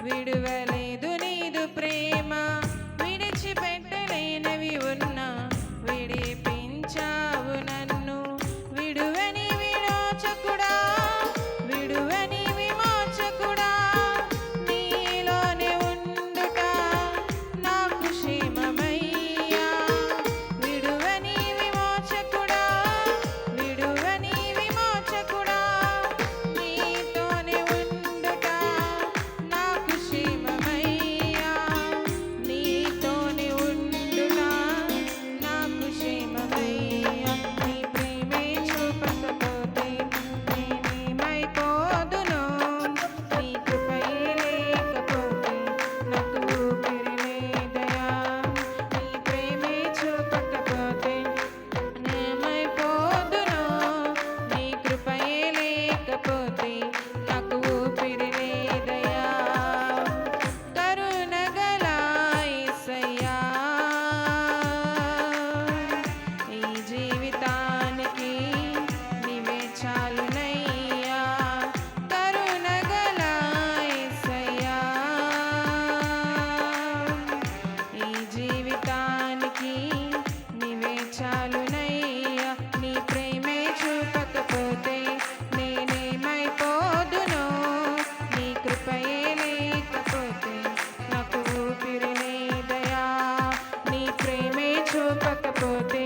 విడువలేదు నీదు ప్రేమ, విడిచిపెట్టలేనివి ఉన్నా విడిపించావు నన్ను. విడువని విమోచకుడా, విడువని విమోచకుడా, నీలోనే ఉండుట నాకు క్షేమమయ్యా. విడువని విమోచకుడా, విడువని విమోచకుడా, నీతోనే ఉండుట నాకు క్షేమమయ్యా. నీతోనే ఉండుట నాకు క్షేమమయ్యా. నీ ప్రేమే చూపకపోతే నేనేమైపోదును, నీ కృపయే లేకపోతే నాకు ఊపిరి లేదయా. నీ ప్రేమే చూపకపోతే నేనేమైపోదును, నీ కృపయే లేకపోతే నాకు ఊపిరి లేదయా. కరుణగల యేసయ్యా, ఈ జీవితానికి నీవే చాలునయ్యా. కరుణగల యేసయ్యా, ఈ జీవితానికి నీవే చాలునయ్యా. నీ ప్రేమే చూపకపోతే నేనేమైపోదును, నీ కృపయే లేకపోతే నాకు ఊపిరి లేదయా. నీ ప్రేమే చూపకపోతే